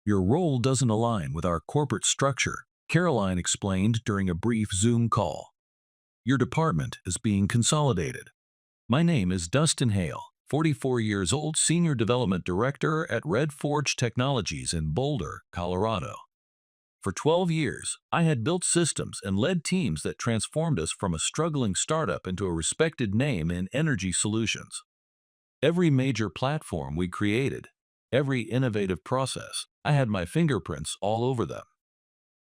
Your role doesn't align with our corporate structure, Caroline explained during a brief Zoom call. Your department is being consolidated. My name is Dustin Hale, 44 years old, Senior Development Director at Red Forge Technologies in Boulder, Colorado. For 12 years, I had built systems and led teams that transformed us from a struggling startup into a respected name in energy solutions. Every major platform we created, every innovative process, I had my fingerprints all over them.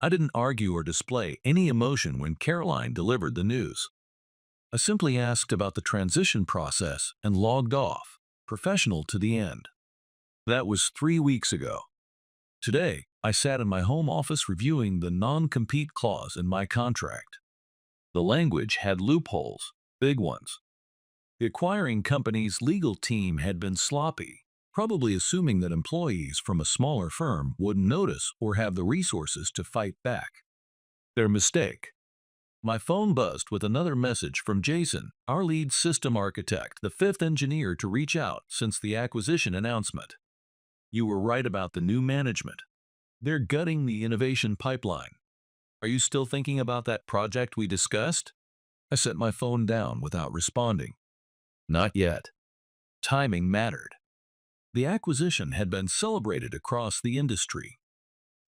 I didn't argue or display any emotion when Caroline delivered the news. I simply asked about the transition process and logged off, professional to the end. That was 3 weeks ago. Today, I sat in my home office reviewing the non-compete clause in my contract. The language had loopholes, big ones. The acquiring company's legal team had been sloppy, probably assuming that employees from a smaller firm wouldn't notice or have the resources to fight back. Their mistake. My phone buzzed with another message from Jason, our lead system architect, the fifth engineer to reach out since the acquisition announcement. You were right about the new management. They're gutting the innovation pipeline. Are you still thinking about that project we discussed? I set my phone down without responding. Not yet. Timing mattered. The acquisition had been celebrated across the industry.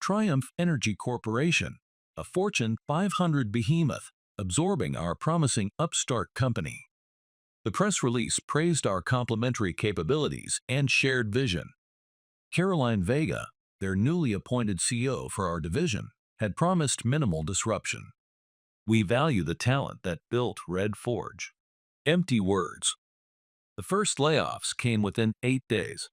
Triumph Energy Corporation, a Fortune 500 behemoth, absorbing our promising upstart company. The press release praised our complementary capabilities and shared vision. Caroline Vega, their newly appointed CEO for our division, had promised minimal disruption. We value the talent that built Red Forge. Empty words. The first layoffs came within 8 days.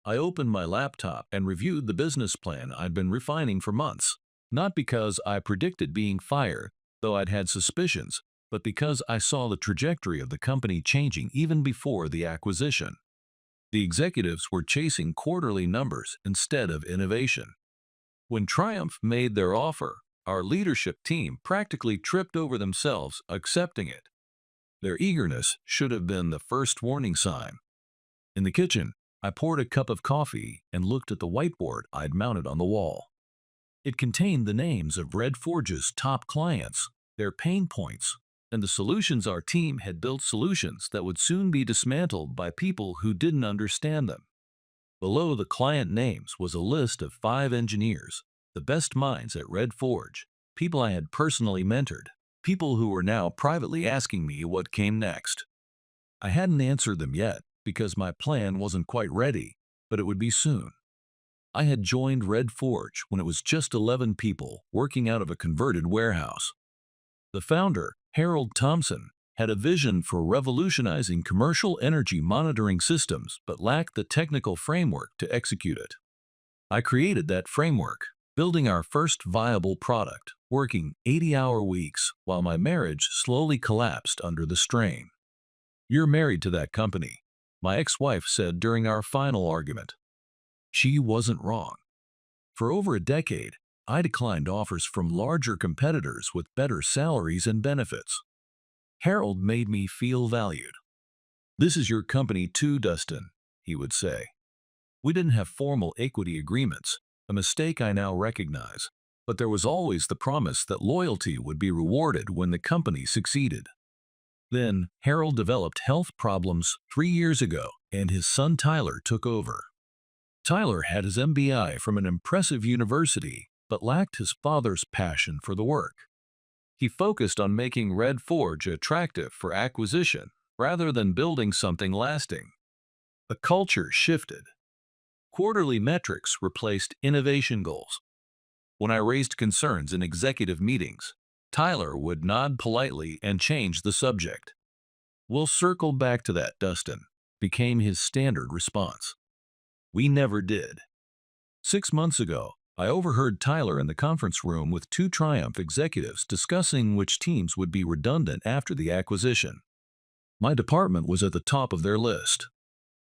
I opened my laptop and reviewed the business plan I'd been refining for months, not because I predicted being fired, though I'd had suspicions, but because I saw the trajectory of the company changing even before the acquisition. The executives were chasing quarterly numbers instead of innovation. When Triumph made their offer, our leadership team practically tripped over themselves accepting it. Their eagerness should have been the first warning sign. In the kitchen, I poured a cup of coffee and looked at the whiteboard I'd mounted on the wall. It contained the names of Red Forge's top clients, their pain points, and the solutions our team had built, solutions that would soon be dismantled by people who didn't understand them. Below the client names was a list of 5 engineers, the best minds at Red Forge, people I had personally mentored, people who were now privately asking me what came next. I hadn't answered them yet because my plan wasn't quite ready, but it would be soon. I had joined Red Forge when it was just 11 people working out of a converted warehouse. The founder, Harold Thompson, had a vision for revolutionizing commercial energy monitoring systems but lacked the technical framework to execute it. I created that framework, building our first viable product, working 80-hour weeks while my marriage slowly collapsed under the strain. "You're married to that company," my ex-wife said during our final argument. She wasn't wrong. For over a decade, I declined offers from larger competitors with better salaries and benefits. Harold made me feel valued. "This is your company too, Dustin," he would say. We didn't have formal equity agreements, a mistake I now recognize, but there was always the promise that loyalty would be rewarded when the company succeeded. Then, Harold developed health problems 3 years ago, and his son Tyler took over. Tyler had his MBA from an impressive university, but lacked his father's passion for the work. He focused on making Red Forge attractive for acquisition rather than building something lasting. The culture shifted. Quarterly metrics replaced innovation goals. When I raised concerns in executive meetings, Tyler would nod politely and change the subject. "We'll circle back to that, Dustin," became his standard response. We never did. 6 months ago, I overheard Tyler in the conference room with 2 Triumph executives discussing which teams would be redundant after the acquisition. My department was at the top of their list.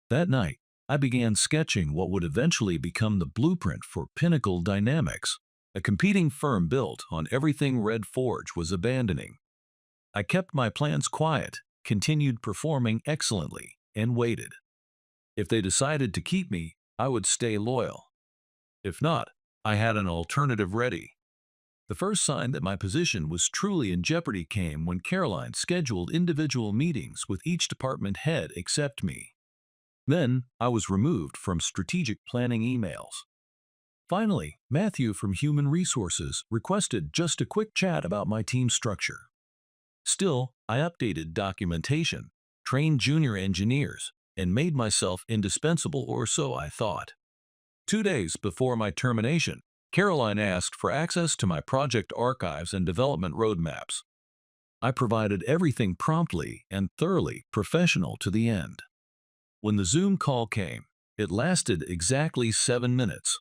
That night, I began sketching what would eventually become the blueprint for Pinnacle Dynamics, a competing firm built on everything Red Forge was abandoning. I kept my plans quiet, continued performing excellently, and waited. If they decided to keep me, I would stay loyal. If not, I had an alternative ready. The first sign that my position was truly in jeopardy came when Caroline scheduled individual meetings with each department head except me. Then, I was removed from strategic planning emails. Finally, Matthew from Human Resources requested just a quick chat about my team structure. Still, I updated documentation, trained junior engineers, and made myself indispensable, or so I thought. 2 days before my termination, Caroline asked for access to my project archives and development roadmaps. I provided everything promptly and thoroughly professional to the end. When the Zoom call came, it lasted exactly 7 minutes.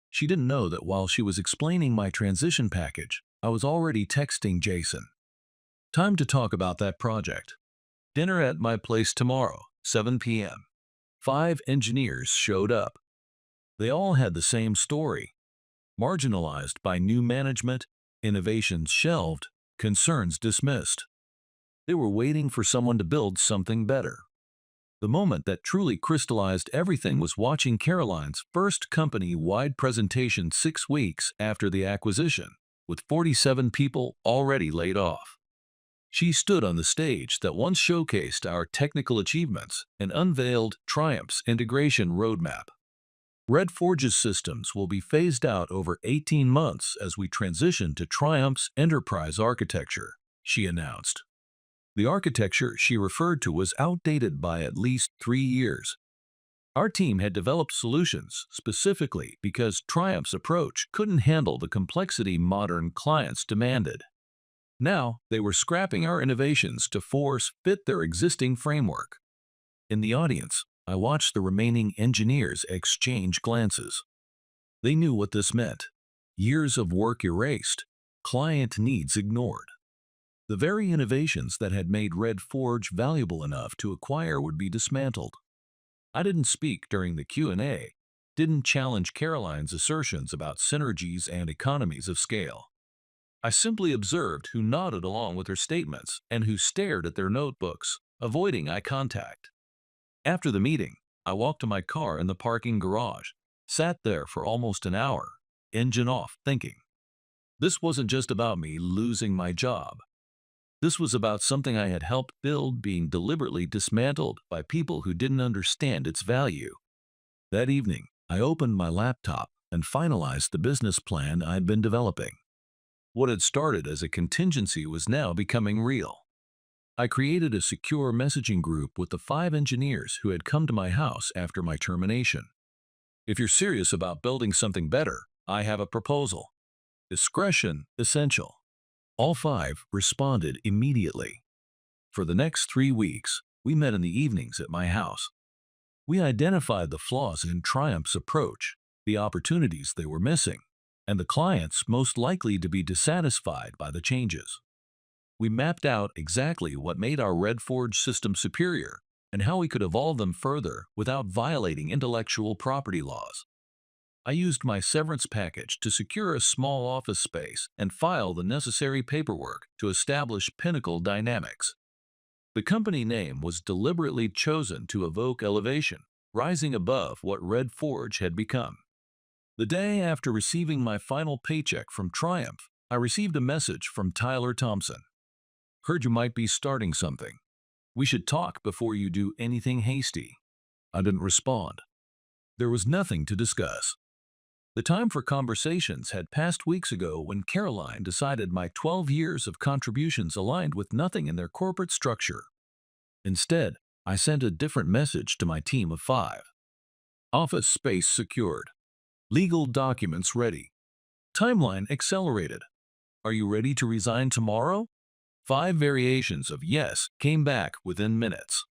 She didn't know that while she was explaining my transition package, I was already texting Jason. Time to talk about that project. Dinner at my place tomorrow, 7 p.m. 5 engineers showed up. They all had the same story. Marginalized by new management, innovations shelved, concerns dismissed. They were waiting for someone to build something better. The moment that truly crystallized everything was watching Caroline's first company-wide presentation 6 weeks after the acquisition, with 47 people already laid off. She stood on the stage that once showcased our technical achievements and unveiled Triumph's integration roadmap. Red Forge's systems will be phased out over 18 months as we transition to Triumph's enterprise architecture, she announced. The architecture she referred to was outdated by at least 3 years. Our team had developed solutions specifically because Triumph's approach couldn't handle the complexity modern clients demanded. Now, they were scrapping our innovations to force-fit their existing framework. In the audience, I watched the remaining engineers exchange glances. They knew what this meant. Years of work erased, client needs ignored. The very innovations that had made Red Forge valuable enough to acquire would be dismantled. I didn't speak during the Q&A, didn't challenge Caroline's assertions about synergies and economies of scale. I simply observed who nodded along with her statements and who stared at their notebooks, avoiding eye contact. After the meeting, I walked to my car in the parking garage, sat there for almost an hour, engine off, thinking. This wasn't just about me losing my job. This was about something I had helped build being deliberately dismantled by people who didn't understand its value. That evening, I opened my laptop and finalized the business plan I'd been developing. What had started as a contingency was now becoming real. I created a secure messaging group with the 5 engineers who had come to my house after my termination. If you're serious about building something better, I have a proposal. Discretion essential. All 5 responded immediately. For the next 3 weeks, we met in the evenings at my house. We identified the flaws in Triumph's approach, the opportunities they were missing, and the clients most likely to be dissatisfied by the changes. We mapped out exactly what made our Red Forge system superior and how we could evolve them further without violating intellectual property laws. I used my severance package to secure a small office space and file the necessary paperwork to establish Pinnacle Dynamics. The company name was deliberately chosen to evoke elevation, rising above what Red Forge had become. The day after receiving my final paycheck from Triumph, I received a message from Tyler Thompson. Heard you might be starting something. We should talk before you do anything hasty. I didn't respond. There was nothing to discuss. The time for conversations had passed weeks ago when Caroline decided my 12 years of contributions aligned with nothing in their corporate structure. Instead, I sent a different message to my team of 5. Office space secured. Legal documents ready. Timeline accelerated. Are you ready to resign tomorrow? 5 variations of yes came back within minutes.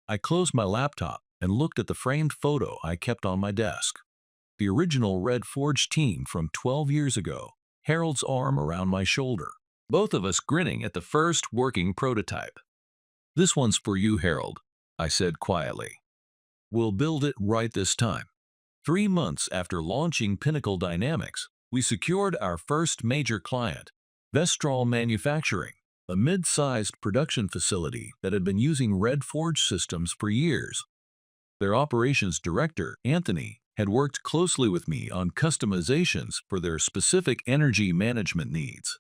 I closed my laptop and looked at the framed photo I kept on my desk. The original Red Forge team from 12 years ago, Harold's arm around my shoulder, both of us grinning at the first working prototype. This one's for you, Harold, I said quietly. We'll build it right this time. 3 months after launching Pinnacle Dynamics, we secured our first major client, Vestral Manufacturing, a mid-sized production facility that had been using Red Forge systems for years. Their operations director, Anthony, had worked closely with me on customizations for their specific energy management needs.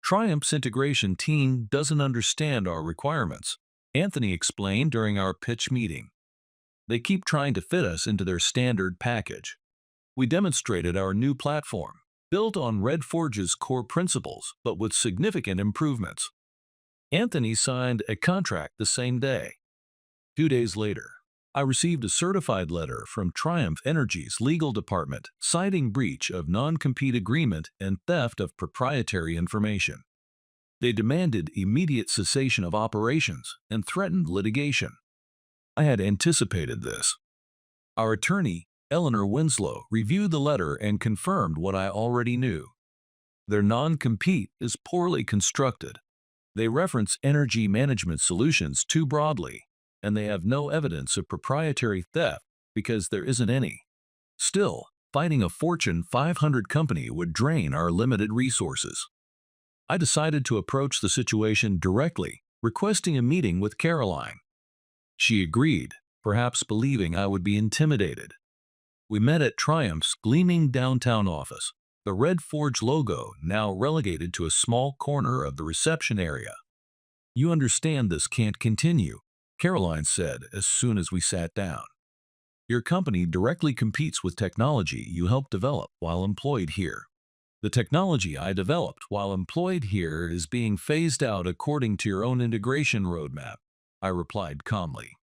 Triumph's integration team doesn't understand our requirements, Anthony explained during our pitch meeting. They keep trying to fit us into their standard package. We demonstrated our new platform, built on Red Forge's core principles but with significant improvements. Anthony signed a contract the same day. 2 days later, I received a certified letter from Triumph Energy's legal department citing breach of non-compete agreement and theft of proprietary information. They demanded immediate cessation of operations and threatened litigation. I had anticipated this. Our attorney, Eleanor Winslow, reviewed the letter and confirmed what I already knew. Their non-compete is poorly constructed. They reference energy management solutions too broadly, and they have no evidence of proprietary theft because there isn't any. Still, fighting a Fortune 500 company would drain our limited resources. I decided to approach the situation directly, requesting a meeting with Caroline. She agreed, perhaps believing I would be intimidated. We met at Triumph's gleaming downtown office, the Red Forge logo now relegated to a small corner of the reception area. "You understand this can't continue," Caroline said as soon as we sat down. "Your company directly competes with technology you helped develop while employed here. The technology I developed while employed here is being phased out according to your own integration roadmap," I replied calmly.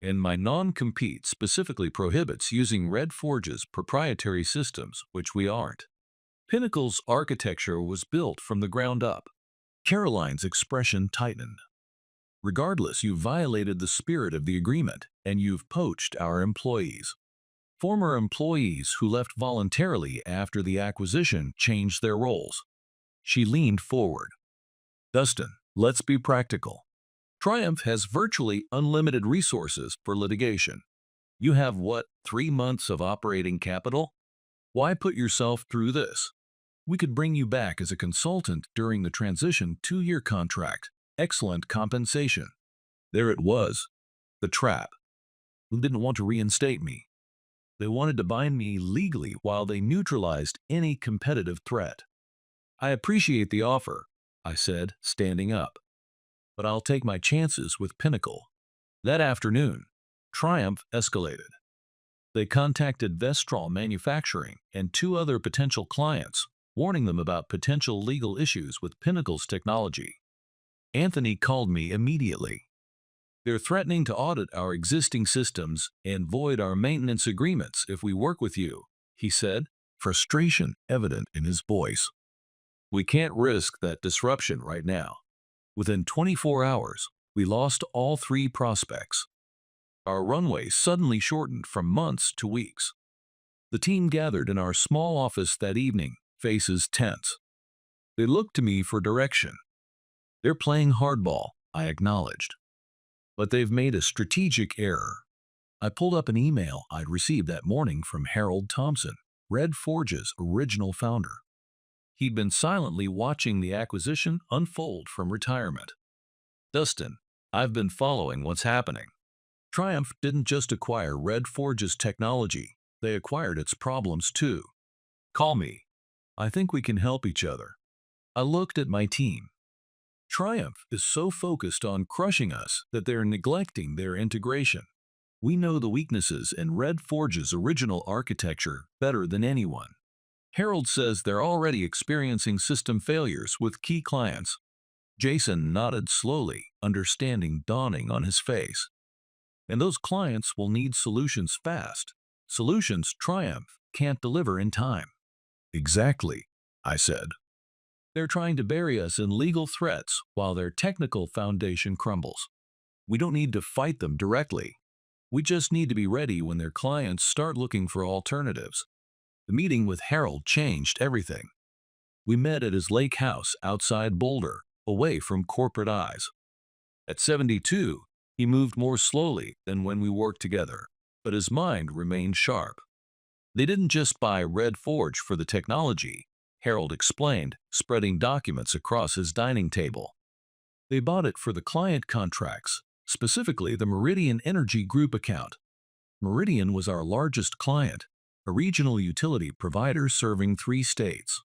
"And my non-compete specifically prohibits using Red Forge's proprietary systems, which we aren't." Pinnacle's architecture was built from the ground up. Caroline's expression tightened. "Regardless, you violated the spirit of the agreement, and you've poached our employees. Former employees who left voluntarily after the acquisition changed their roles." She leaned forward. "Dustin, let's be practical. Triumph has virtually unlimited resources for litigation. You have, 3 months of operating capital? Why put yourself through this? We could bring you back as a consultant during the transition 2-year contract. Excellent compensation." There it was, the trap. They didn't want to reinstate me. They wanted to bind me legally while they neutralized any competitive threat. "I appreciate the offer," I said, standing up, "but I'll take my chances with Pinnacle." That afternoon, Triumph escalated. They contacted Vestral Manufacturing and 2 other potential clients, warning them about potential legal issues with Pinnacle's technology. Anthony called me immediately. "They're threatening to audit our existing systems and void our maintenance agreements if we work with you," he said, frustration evident in his voice. "We can't risk that disruption right now." Within 24 hours, we lost all 3 prospects. Our runway suddenly shortened from months to weeks. The team gathered in our small office that evening, faces tense. They looked to me for direction. "They're playing hardball," I acknowledged. "But they've made a strategic error." I pulled up an email I'd received that morning from Harold Thompson, Red Forge's original founder. He'd been silently watching the acquisition unfold from retirement. "Dustin, I've been following what's happening. Triumph didn't just acquire Red Forge's technology, they acquired its problems too. Call me. I think we can help each other." I looked at my team. Triumph is so focused on crushing us that they're neglecting their integration. We know the weaknesses in Red Forge's original architecture better than anyone. Harold says they're already experiencing system failures with key clients. Jason nodded slowly, understanding dawning on his face. "And those clients will need solutions fast. Solutions Triumph can't deliver in time." "Exactly," I said. "They're trying to bury us in legal threats while their technical foundation crumbles. We don't need to fight them directly. We just need to be ready when their clients start looking for alternatives." The meeting with Harold changed everything. We met at his lake house outside Boulder, away from corporate eyes. At 72, he moved more slowly than when we worked together, but his mind remained sharp. "They didn't just buy Red Forge for the technology," Harold explained, spreading documents across his dining table. "They bought it for the client contracts, specifically the Meridian Energy Group account. Meridian was our largest client, a regional utility provider serving 3 states.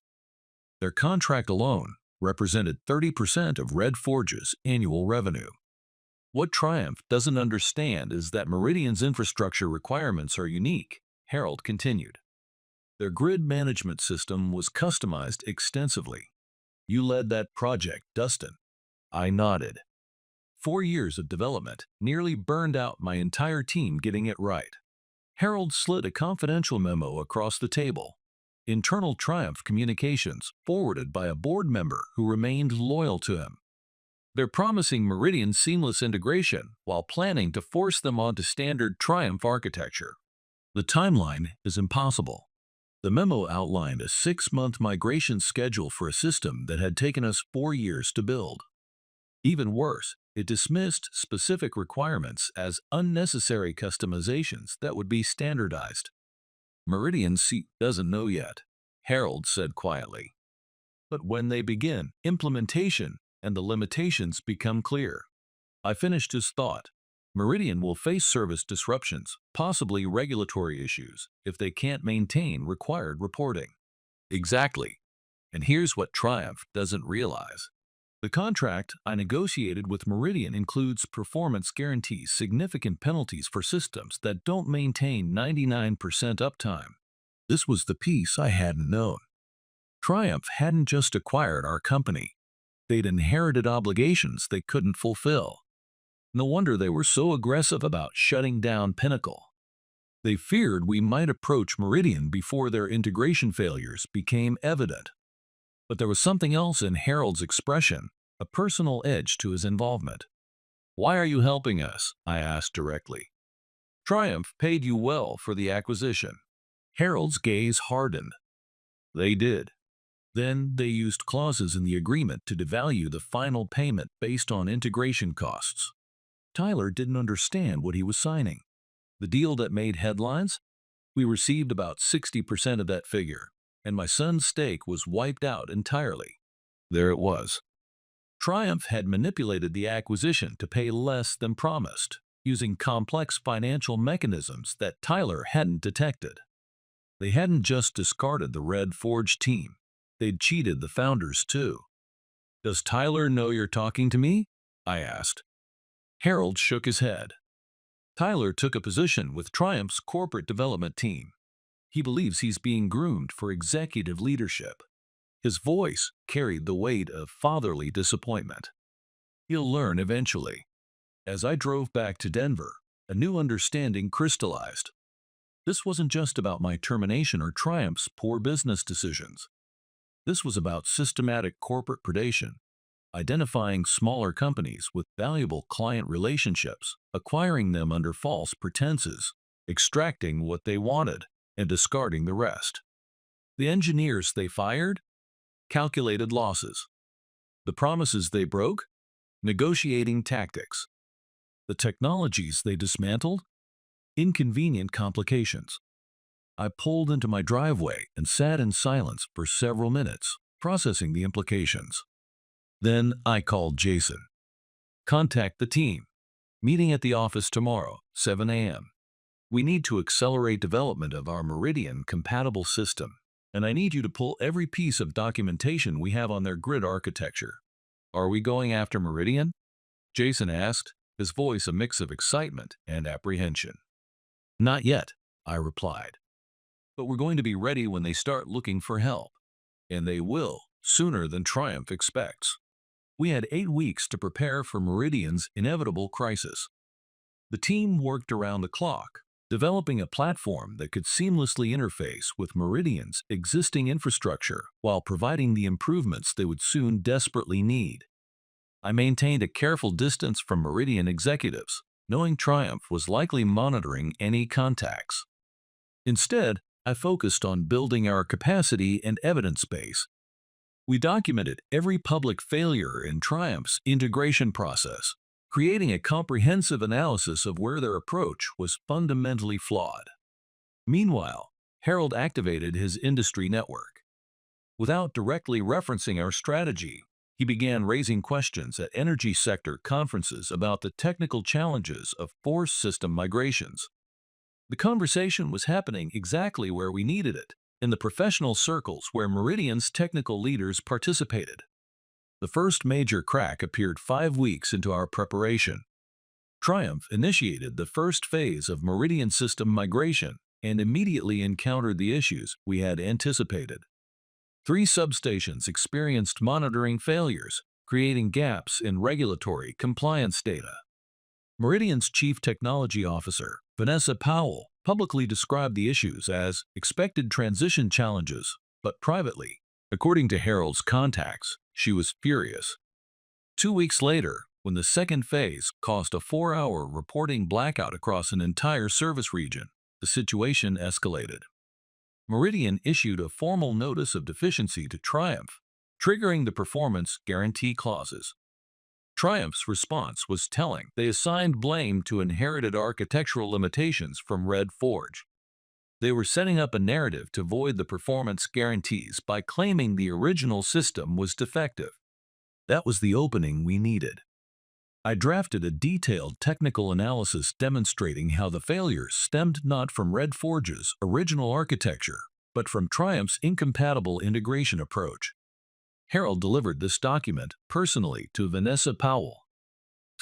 Their contract alone represented 30% of Red Forge's annual revenue. What Triumph doesn't understand is that Meridian's infrastructure requirements are unique, Harold continued. Their grid management system was customized extensively. You led that project, Dustin. I nodded. 4 years of development nearly burned out my entire team getting it right. Harold slid a confidential memo across the table. Internal Triumph communications forwarded by a board member who remained loyal to him. They're promising Meridian seamless integration while planning to force them onto standard Triumph architecture. The timeline is impossible. The memo outlined a 6-month migration schedule for a system that had taken us 4 years to build. Even worse, it dismissed specific requirements as unnecessary customizations that would be standardized. Meridian doesn't know yet, Harold said quietly. But when they begin implementation and the limitations become clear. I finished his thought. Meridian will face service disruptions, possibly regulatory issues, if they can't maintain required reporting. Exactly. And here's what Triumph doesn't realize. The contract I negotiated with Meridian includes performance guarantees, significant penalties for systems that don't maintain 99% uptime. This was the piece I hadn't known. Triumph hadn't just acquired our company. They'd inherited obligations they couldn't fulfill. No wonder they were so aggressive about shutting down Pinnacle. They feared we might approach Meridian before their integration failures became evident. But there was something else in Harold's expression, a personal edge to his involvement. "Why are you helping us?" I asked directly. "Triumph paid you well for the acquisition." Harold's gaze hardened. They did. Then they used clauses in the agreement to devalue the final payment based on integration costs. Tyler didn't understand what he was signing. The deal that made headlines? We received about 60% of that figure, and my son's stake was wiped out entirely. There it was. Triumph had manipulated the acquisition to pay less than promised, using complex financial mechanisms that Tyler hadn't detected. They hadn't just discarded the Red Forge team. They'd cheated the founders too. "Does Tyler know you're talking to me?" I asked. Harold shook his head. Tyler took a position with Triumph's corporate development team. He believes he's being groomed for executive leadership. His voice carried the weight of fatherly disappointment. He'll learn eventually. As I drove back to Denver, a new understanding crystallized. This wasn't just about my termination or Triumph's poor business decisions. This was about systematic corporate predation, identifying smaller companies with valuable client relationships, acquiring them under false pretenses, extracting what they wanted, and discarding the rest. The engineers they fired? Calculated losses. The promises they broke? Negotiating tactics. The technologies they dismantled? Inconvenient complications. I pulled into my driveway and sat in silence for several minutes, processing the implications. Then I called Jason. "Contact the team. Meeting at the office tomorrow, 7 a.m. We need to accelerate development of our Meridian-compatible system, and I need you to pull every piece of documentation we have on their grid architecture." "Are we going after Meridian?" Jason asked, his voice a mix of excitement and apprehension. "Not yet," I replied. "But we're going to be ready when they start looking for help. And they will, sooner than Triumph expects." We had 8 weeks to prepare for Meridian's inevitable crisis. The team worked around the clock, developing a platform that could seamlessly interface with Meridian's existing infrastructure while providing the improvements they would soon desperately need. I maintained a careful distance from Meridian executives, knowing Triumph was likely monitoring any contacts. Instead, I focused on building our capacity and evidence base. We documented every public failure in Triumph's integration process, creating a comprehensive analysis of where their approach was fundamentally flawed. Meanwhile, Harold activated his industry network. Without directly referencing our strategy, he began raising questions at energy sector conferences about the technical challenges of forced system migrations. The conversation was happening exactly where we needed it, in the professional circles where Meridian's technical leaders participated. The first major crack appeared 5 weeks into our preparation. Triumph initiated the first phase of Meridian system migration and immediately encountered the issues we had anticipated. 3 substations experienced monitoring failures, creating gaps in regulatory compliance data. Meridian's Chief Technology Officer, Vanessa Powell, publicly described the issues as expected transition challenges, but privately. According to Harold's contacts, she was furious. 2 weeks later, when the second phase caused a 4-hour reporting blackout across an entire service region, the situation escalated. Meridian issued a formal notice of deficiency to Triumph, triggering the performance guarantee clauses. Triumph's response was telling. They assigned blame to inherited architectural limitations from Red Forge. They were setting up a narrative to void the performance guarantees by claiming the original system was defective. That was the opening we needed. I drafted a detailed technical analysis demonstrating how the failures stemmed not from Red Forge's original architecture, but from Triumph's incompatible integration approach. Harold delivered this document personally to Vanessa Powell.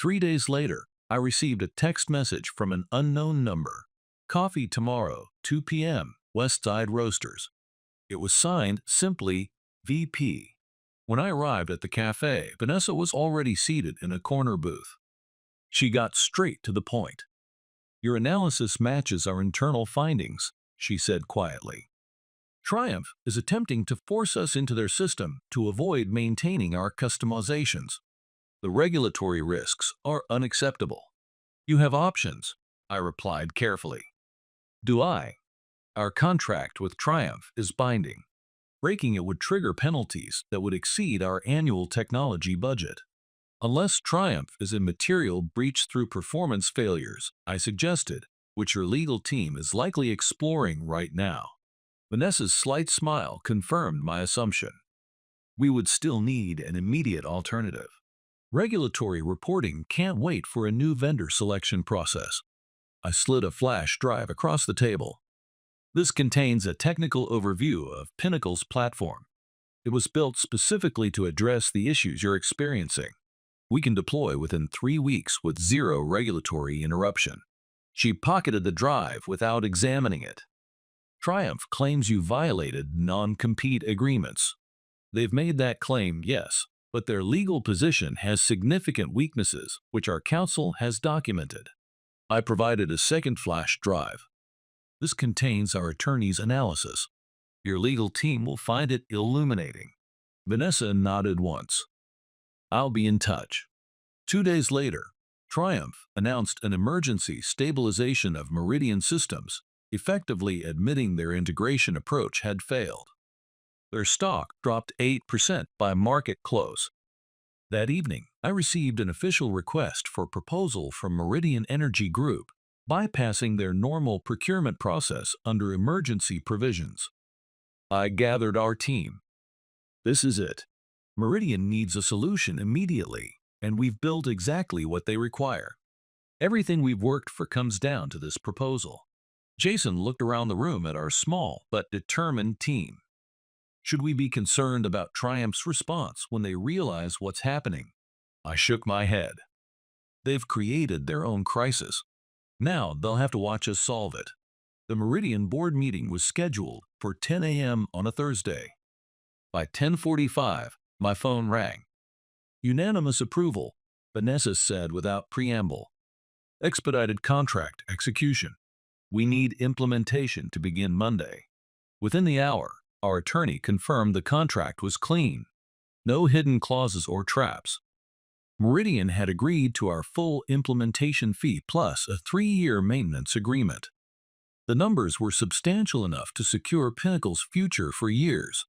3 days later, I received a text message from an unknown number. Coffee tomorrow, 2 p.m., Westside Roasters. It was signed simply VP. When I arrived at the cafe, Vanessa was already seated in a corner booth. She got straight to the point. "Your analysis matches our internal findings," she said quietly. "Triumph is attempting to force us into their system to avoid maintaining our customizations. The regulatory risks are unacceptable." "You have options," I replied carefully. "Do I?" "Our contract with Triumph is binding. Breaking it would trigger penalties that would exceed our annual technology budget. Unless Triumph is a material breach through performance failures," I suggested, "which your legal team is likely exploring right now." Vanessa's slight smile confirmed my assumption. We would still need an immediate alternative. Regulatory reporting can't wait for a new vendor selection process. I slid a flash drive across the table. This contains a technical overview of Pinnacle's platform. It was built specifically to address the issues you're experiencing. We can deploy within 3 weeks with zero regulatory interruption. She pocketed the drive without examining it. Triumph claims you violated non-compete agreements. They've made that claim, yes, but their legal position has significant weaknesses, which our counsel has documented. I provided a second flash drive. This contains our attorney's analysis. Your legal team will find it illuminating. Vanessa nodded once. I'll be in touch. 2 days later, Triumph announced an emergency stabilization of Meridian systems, effectively admitting their integration approach had failed. Their stock dropped 8% by market close. That evening, I received an official request for proposal from Meridian Energy Group, bypassing their normal procurement process under emergency provisions. I gathered our team. This is it. Meridian needs a solution immediately, and we've built exactly what they require. Everything we've worked for comes down to this proposal. Jason looked around the room at our small but determined team. Should we be concerned about Triumph's response when they realize what's happening? I shook my head. They've created their own crisis. Now they'll have to watch us solve it. The Meridian board meeting was scheduled for 10 a.m. on a Thursday. By 10:45, my phone rang. "Unanimous approval," Vanessa said without preamble. "Expedited contract execution. We need implementation to begin Monday." Within the hour, our attorney confirmed the contract was clean. No hidden clauses or traps. Meridian had agreed to our full implementation fee plus a 3-year maintenance agreement. The numbers were substantial enough to secure Pinnacle's future for years.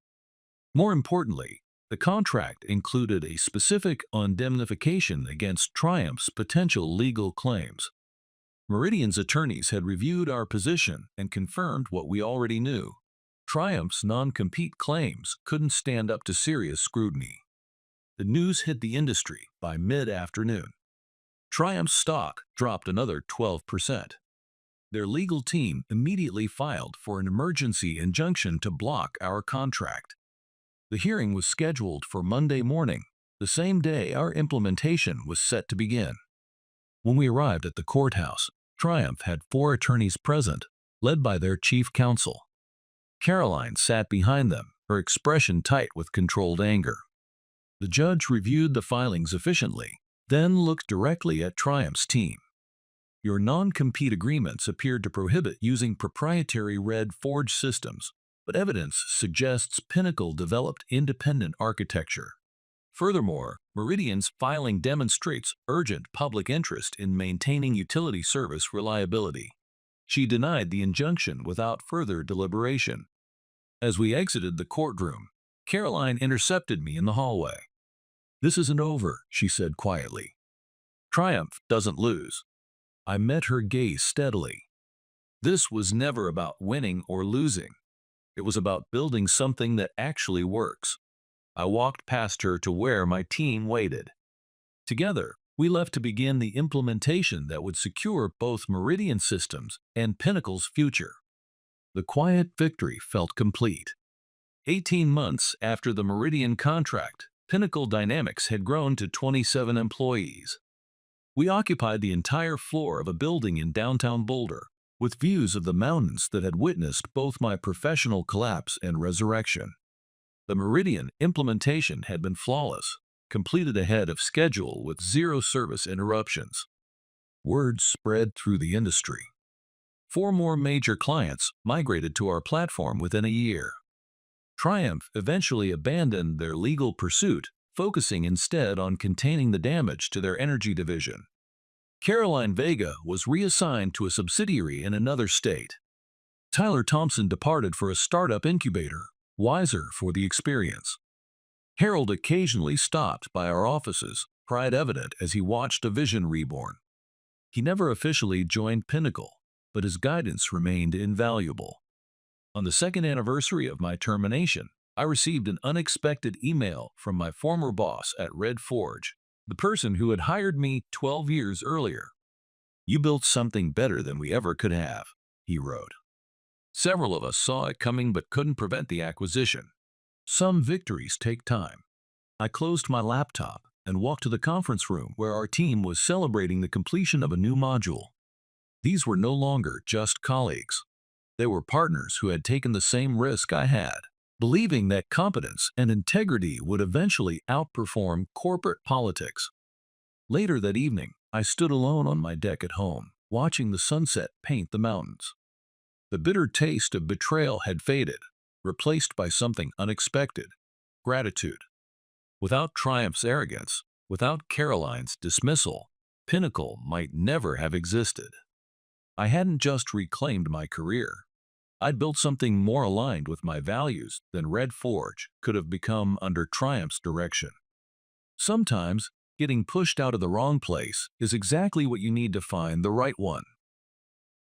More importantly, the contract included a specific indemnification against Triumph's potential legal claims. Meridian's attorneys had reviewed our position and confirmed what we already knew. Triumph's non-compete claims couldn't stand up to serious scrutiny. The news hit the industry by mid-afternoon. Triumph's stock dropped another 12%. Their legal team immediately filed for an emergency injunction to block our contract. The hearing was scheduled for Monday morning, the same day our implementation was set to begin. When we arrived at the courthouse, Triumph had 4 attorneys present, led by their chief counsel. Caroline sat behind them, her expression tight with controlled anger. The judge reviewed the filings efficiently, then looked directly at Triumph's team. Your non-compete agreements appeared to prohibit using proprietary Red Forge systems, but evidence suggests Pinnacle developed independent architecture. Furthermore, Meridian's filing demonstrates urgent public interest in maintaining utility service reliability. She denied the injunction without further deliberation. As we exited the courtroom, Caroline intercepted me in the hallway. "This isn't over," she said quietly. "Triumph doesn't lose." I met her gaze steadily. This was never about winning or losing. It was about building something that actually works. I walked past her to where my team waited. Together, we left to begin the implementation that would secure both Meridian systems and Pinnacle's future. The quiet victory felt complete. 18 months after the Meridian contract, Pinnacle Dynamics had grown to 27 employees. We occupied the entire floor of a building in downtown Boulder, with views of the mountains that had witnessed both my professional collapse and resurrection. The Meridian implementation had been flawless, completed ahead of schedule with 0 service interruptions. Word spread through the industry. 4 more major clients migrated to our platform within a year. Triumph eventually abandoned their legal pursuit, focusing instead on containing the damage to their energy division. Caroline Vega was reassigned to a subsidiary in another state. Tyler Thompson departed for a startup incubator, wiser for the experience. Harold occasionally stopped by our offices, pride evident as he watched a vision reborn. He never officially joined Pinnacle, but his guidance remained invaluable. On the 2nd anniversary of my termination, I received an unexpected email from my former boss at Red Forge, the person who had hired me 12 years earlier. "You built something better than we ever could have," he wrote. "Several of us saw it coming but couldn't prevent the acquisition. Some victories take time." I closed my laptop and walked to the conference room where our team was celebrating the completion of a new module. These were no longer just colleagues. They were partners who had taken the same risk I had, believing that competence and integrity would eventually outperform corporate politics. Later that evening, I stood alone on my deck at home, watching the sunset paint the mountains. The bitter taste of betrayal had faded, replaced by something unexpected: gratitude. Without Triumph's arrogance, without Caroline's dismissal, Pinnacle might never have existed. I hadn't just reclaimed my career. I'd built something more aligned with my values than Red Forge could have become under Triumph's direction. Sometimes, getting pushed out of the wrong place is exactly what you need to find the right one.